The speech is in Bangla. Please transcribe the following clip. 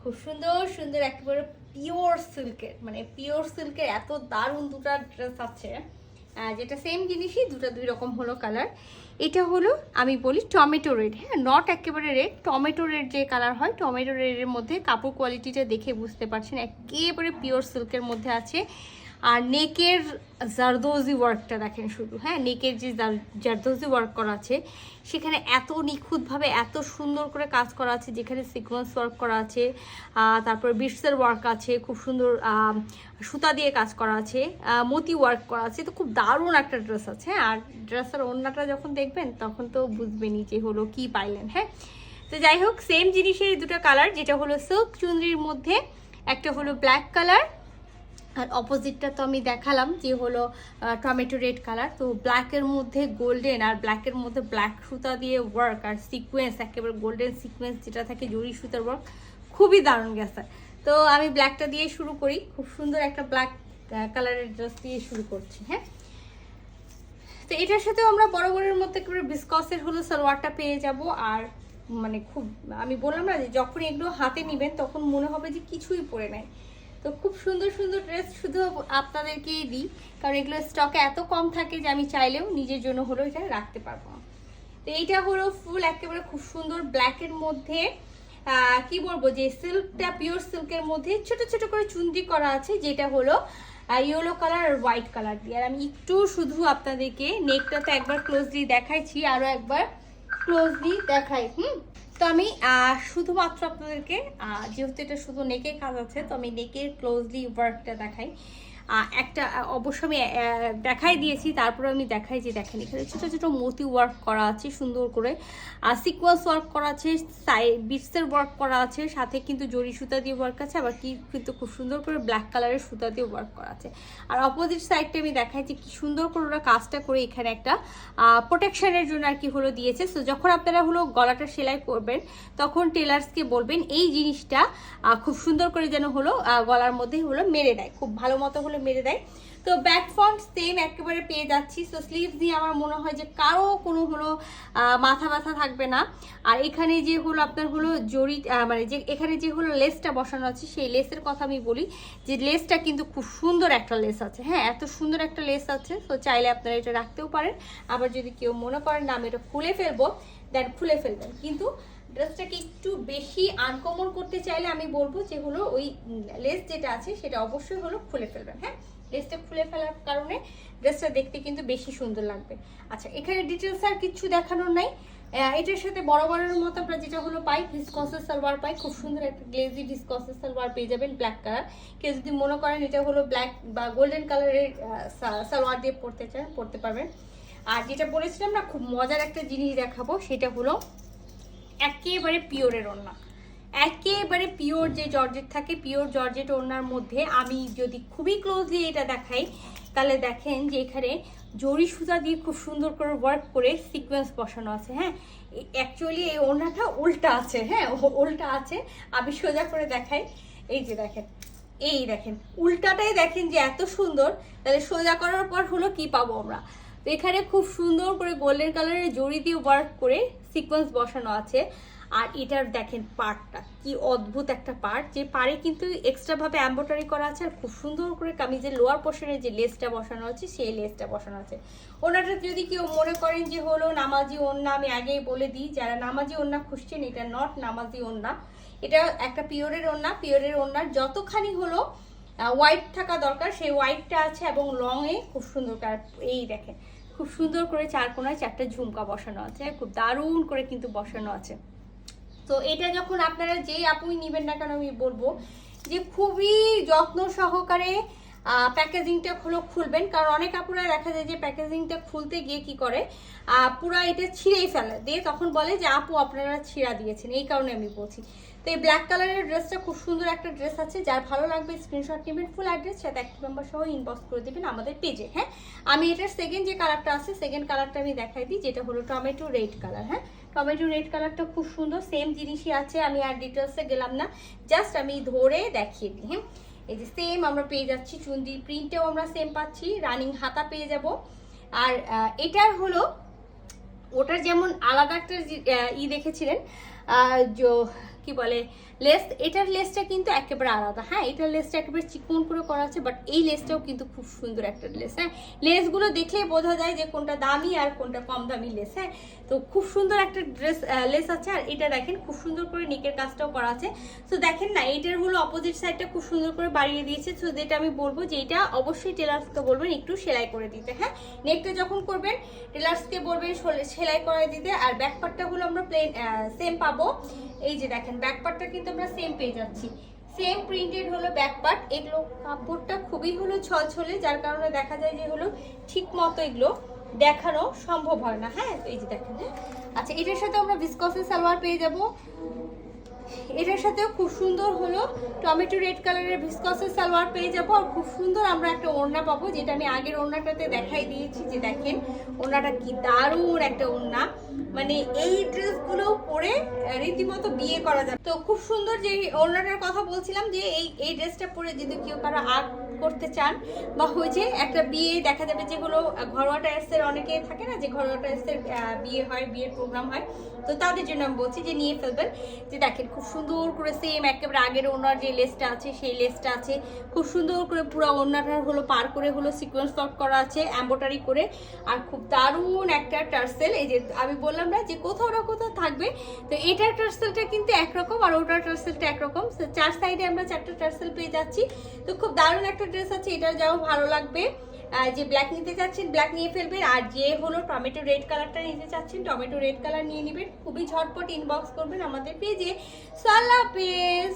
খুব সুন্দর সুন্দর একেবারে পিওর সিল্কের, মানে পিওর সিল্কের এত দারুণ দুটো ড্রেস আছে, যেটা সেম জিনিসই দুটো দুই রকম হলো কালার। এটা হলো আমি বলি টমেটো রেড, হ্যাঁ, নট একেবারে রেড, টমেটো রেড যে কালার হয়, টমেটো রেডের মধ্যে কাপড় কোয়ালিটিটা দেখে বুঝতে পারছেন একেবারে পিওর সিল্কের মধ্যে আছে। আর নেকের জারদোজি ওয়ার্কটা দেখেন শুধু, হ্যাঁ, নেকের যে জারদোজি ওয়ার্ক করা আছে সেখানে এত নিখুঁতভাবে এত সুন্দর করে কাজ করা আছে, যেখানে সিকোয়েন্স ওয়ার্ক করা আছে, তারপর বিটসের ওয়ার্ক আছে, খুব সুন্দর সুতা দিয়ে কাজ করা আছে, মতি ওয়ার্ক করা আছে। তো খুব দারুণ একটা ড্রেস আছে, হ্যাঁ। আর ড্রেসের ওড়নাটা যখন দেখবেন তখন তো বুঝবেনই যে হলো কি পাইলেন, হ্যাঁ। তো যাই হোক, সেম জিনিসের দুটো কালার, যেটা হলো সিল্ক চুনরির মধ্যে, একটা হলো ব্ল্যাক কালার, আর অপোজিটটা তো আমি দেখালাম যে হলো টমেটো রেড কালার। তো ব্ল্যাকের মধ্যে গোল্ডেন, আর ব্ল্যাকের মধ্যে ব্ল্যাক সুতা দিয়ে ওয়ার্ক, আর সিকোয়েন্স একেবারে গোল্ডেন সিকোয়েন্স যেটা থাকে, জরি সুতার ওয়ার্ক, খুবই দারুণ গেছে। তো আমি ব্ল্যাকটা দিয়ে শুরু করি, খুব সুন্দর একটা ব্ল্যাক কালারের ড্রেস দিয়ে শুরু করছি, হ্যাঁ। তো এটার সাথেও আমরা বরাবরের মধ্যে একেবারে বিসকসের হলো সালোয়ারটা পেয়ে যাব। আর মানে খুব, আমি বললাম না যে যখন এগুলো হাতে নেবেন তখন মনে হবে যে কিছুই পরে নাই। তো খুব সুন্দর সুন্দর ড্রেস শুধু আপনাদেরকেই দিই, কারণ এগুলো স্টকে এত কম থাকে যে আমি চাইলেও নিজের জন্য হলো এটা রাখতে পারবো না। তো এইটা হলো ফুল একেবারে খুব সুন্দর ব্ল্যাকের মধ্যে, কি বলবো, যে সিল্কটা পিওর সিল্কের মধ্যে ছোট ছোট করে চুনরি করা আছে, যেটা হলো ইয়েলো কালার আর হোয়াইট কালার দিয়ে। আর আমি একটু শুধু আপনাদেরকে নেকটা তো একবার ক্লোজলি দেখাইছি, আরও একবার ক্লোজলি দেখাই। তো আমি শুধুমাত্র আপনাদেরকে, যেহেতু এটা শুধু নেকের কাজ আছে, তো আমি নেকের ক্লোজলি ওয়ার্কটা দেখাই। একটা অবশ্য আমি দেখাই দিয়েছি, তারপরে আমি দেখাই যে দেখেন এখানে ছোটো ছোটো মতি ওয়ার্ক করা আছে সুন্দর করে, সিকোয়েন্স ওয়ার্ক করা আছে, বিটসের ওয়ার্ক করা আছে, সাথে কিন্তু জরি সুতা দিয়ে ওয়ার্ক আছে, আবার কি কিন্তু খুব সুন্দর করে ব্ল্যাক কালারের সুতা দিয়ে ওয়ার্ক করা আছে। আর অপোজিট সাইডটা আমি দেখাই যে কি সুন্দর করে ওরা কাজটা করে এখানে একটা প্রোটেকশনের জন্য আর কি হলো দিয়েছে। সো যখন আপনারা হলো গলাটা সেলাই করবেন তখন টেলার্সকে বলবেন এই জিনিসটা খুব সুন্দর করে যেন হলো গলার মধ্যে হলো মেরে দেয়, খুব ভালো মতো হলো মেরে দেয়। তো ব্যাক ফ্রন্ট সেম একেবারে পেয়ে যাচ্ছি। সো স্লিভস দিয়ে আমার মনে হয় যে কারো কোনো হলো মাথা ব্যথা থাকবে না। আর এখানে যে হলো আপনার হলো জড়ি, মানে যে এখানে যে হলো লেসটা বসানো আছে, সেই লেসের কথা আমি বলি যে লেসটা কিন্তু খুব সুন্দর একটা লেস আছে, হ্যাঁ, এত সুন্দর একটা লেস আছে। তো চাইলে আপনারা এটা রাখতেও পারেন, আবার যদি কেউ মনে করেন না আমি এটা খুলে ফেলবো, দেন খুলে ফেলবেন। কিন্তু ড্রেসটাকে একটু বেশি আনকমন করতে চাইলে আমি বলবো যে হলো ওই লেস যেটা আছে সেটা অবশ্যই হলো খুলে ফেলবেন, হ্যাঁ। লেসটা খুলে ফেলার কারণে ড্রেসটা দেখতে কিন্তু বেশি সুন্দর লাগবে। আচ্ছা, এখানে ডিটেলস আর কিছু দেখানোর নাই। এটার সাথে বরাবরের মতো আমরা যেটা হলো পাই, ভিসকসের সালোয়ার পাই, খুব সুন্দর একটা গ্লেজি ভিসকসের সালোয়ার পেয়ে যাবেন ব্ল্যাক কালার। কেউ যদি মনে করেন এটা হলো ব্ল্যাক বা গোল্ডেন কালারের সালোয়ার দিয়ে পরতে চান, পরতে পারবেন। আর যেটা বলেছিলাম না, খুব মজার একটা জিনিস দেখাবো, সেটা হলো একেবারে পিওরের ওড়না, একেবারে পিওর যে জর্জেট থাকে, পিওর জর্জেট ওড়নার মধ্যে আমি যদি খুবই ক্লোজলি এটা দেখাই, তাহলে দেখেন যে এখানে জরি সুতা দিয়ে খুব সুন্দর করে ওয়ার্ক করে সিকোয়েন্স বসানো আছে, হ্যাঁ। অ্যাকচুয়ালি এই ওড়নাটা উল্টা আছে, হ্যাঁ, উল্টা আছে। আমি সোজা করে দেখাই, এই যে দেখেন, এই দেখেন উল্টাটাই দেখেন যে এত সুন্দর, তাহলে সোজা করার পর হলো কি পাবো আমরা। তো এখানে খুব সুন্দর করে গোল্ডেন কালারের জড়ি দিয়ে ওয়ার্ক করে সিকোয়েন্স বসানো আছে। আর এটার দেখেন পার্টটা কি অদ্ভুত একটা পার্ট, যে পাড়ে কিন্তু এক্সট্রা ভাবে এমব্রয়ডারি করা আছে, আর খুব সুন্দর করে কামিজের লোয়ার পোর্শনে যে লেসটা বসানো আছে সেই লেসটা বসানো আছে। ওনাটা যদি কেউ মনে করেন যে হলো নামাজি ওড়না, আমি আগেই বলে দিই যারা নামাজি ওড়না খুঁজছেন, এটা নট নামাজি ওড়না, এটা একটা পিওরের ওড়না। পিওরের ওড়নার যতখানি হলো হোয়াইট থাকা দরকার সেই হোয়াইটটা আছে, এবং লং এ খুব সুন্দর, এই দেখেন খুব সুন্দর করে চার কোনায় চারটা ঝুমকা বসানো আছে, খুব দারুণ করে কিন্তু বসানো আছে। তো এটা যখন আপনারা যেই আপুই নেবেন না কেন, আমি বলবো যে খুবই যত্ন সহকারে প্যাকেজিংটা খুলবেন, কারণ অনেক আপুরা দেখা যায় যে প্যাকেজিংটা খুলতে গিয়ে কি করে পুরা এটা ছিঁড়েই ফেলে দিয়ে, তখন বলে যে আপু আপনারা ছিঁড়া দিয়েছেন, এই কারণে আমি বলছি। তো এই ব্ল্যাক কালারের ড্রেসটা খুব সুন্দর একটা ড্রেস আছে, যার ভালো লাগবে স্ক্রিনশট নেবেন, ফুল অ্যাড্রেস সাথে অ্যাকাউন্ট নাম্বার সহ ইনবক্স করে দেবেন আমাদের পেজে, হ্যাঁ। আমি এটার সেকেন্ড যে কালারটা আছে, সেকেন্ড কালারটা আমি দেখাই দিই, যেটা হলো টমেটো রেড কালার, হ্যাঁ। টমেটো রেড কালারটা খুব সুন্দর, সেম জিনিসই আছে, আমি আর ডিটেলসে গেলাম না, জাস্ট আমি ধরে দেখিয়ে দিই, হ্যাঁ। এই যে সেম আমরা পেয়ে যাচ্ছি, চুনরি প্রিন্টেও আমরা সেম পাচ্ছি, রানিং হাতা পেয়ে যাব। আর এটার হলো ওটার যেমন আলাদা একটা ই দেখেছিলেন, কি বলে লেস, এটার লেসটা কিন্তু একেবারে আলাদা। হ্যাঁ, এটার লেসটা একেবারে চিকন করে করা আছে, বাট এই লেসটাও কিন্তু খুব সুন্দর একটা লেস। হ্যাঁ, লেসগুলো দেখলেই বোঝা যায় যে কোনটা দামি আর কোনটা কম দামি লেস। হ্যাঁ, তো খুব সুন্দর একটা লেস আছে। আর এটা দেখেন খুব সুন্দর করে নেকের কাজটাও করা আছে। তো দেখেন না, এইটার হলো অপোজিট সাইডটা খুব সুন্দর করে বাড়িয়ে দিয়েছে। তো যেটা আমি বলবো যে এটা অবশ্যই টেলার্সকে বলবেন একটু সেলাই করে দিতে। হ্যাঁ, নেকটা যখন করবেন টেলার্সকে বলবেন সেলাই করে দিতে। আর ব্যাক পার্টটা হলো আমরা প্লেন সেম পাবো। এই যে দেখেন ব্যাক পার্টটা কিন্তু আমরা সেম পেয়ে যাচ্ছি, সেম প্রিন্টেড হলো ব্যাক পার্ট। এগুলো কাপড়টা খুবই হলো ছলছলে, যার কারণে দেখা যায় যে হলো ঠিক মতো এগুলো দেখানো সম্ভব হয় না। হ্যাঁ, তো এই যে দেখেন। হ্যাঁ, আচ্ছা, এটার সাথে আমরা ভিসকসের সালোয়ার পেয়ে যাব। এটার সাথেও খুব সুন্দর হলো টমেটো রেড কালারের ভিসকসের সালোয়ার পেয়ে যাবো। আর খুব সুন্দর আমরা একটা ওড়না পাবো, যেটা আমি আগের ওড়নাটাতে দেখাই দিয়েছি। যে দেখেন ওড়নাটা কি দারুণ একটা ওড়না, মানে এই ড্রেসগুলো পরে রীতিমতো বিয়ে করা যায়। তো খুব সুন্দর যে ওড়নাটার কথা বলছিলাম, যে এই ড্রেসটা পরে যদি কেউ কারো আর্ট করতে চান বা হয়েছে একটা বিয়ে, দেখা যাবে যেগুলো ঘরোয়া টাইপসের অনেকে থাকে না, যে ঘরোয়া টাইপসের বিয়ে হয়, বিয়ের প্রোগ্রাম হয়, তো তাদের জন্য আমি বলছি যে নিয়ে ফেলবেন। যে দেখেন খুব সুন্দর করে সেম একেবারে আগের ওনার যে লেসটা আছে সেই লেসটা আছে, খুব সুন্দর করে পুরো ওনাটার হলো পার করে হলো সিকোয়েন্স ওয়ার্ক করা আছে এমব্রয়ডারি করে। আর খুব দারুণ একটা টার্সেল, এই যে আমি বললাম না যে কোথাও না কোথাও থাকবে, তো এটার টার্সেলটা কিন্তু একরকম আর ওটার টার্সেলটা একরকম। চার সাইডে আমরা 4টা টার্সেল পেয়ে যাচ্ছি। তো খুব দারুণ একটা ড্রেস আছে, এটা যাও ভালো লাগবে। যে ব্ল্যাক নিতে চাচ্ছেন ব্ল্যাক নিয়ে ফেলবেন, আর যে হলো টমেটো রেড কালারটা নিতে চাচ্ছেন টমেটো রেড কালার নিয়ে নেবেন। খুবই ঝটপট ইনবক্স করবেন আমাদের পেজে। আল্লাহ হাফেজ।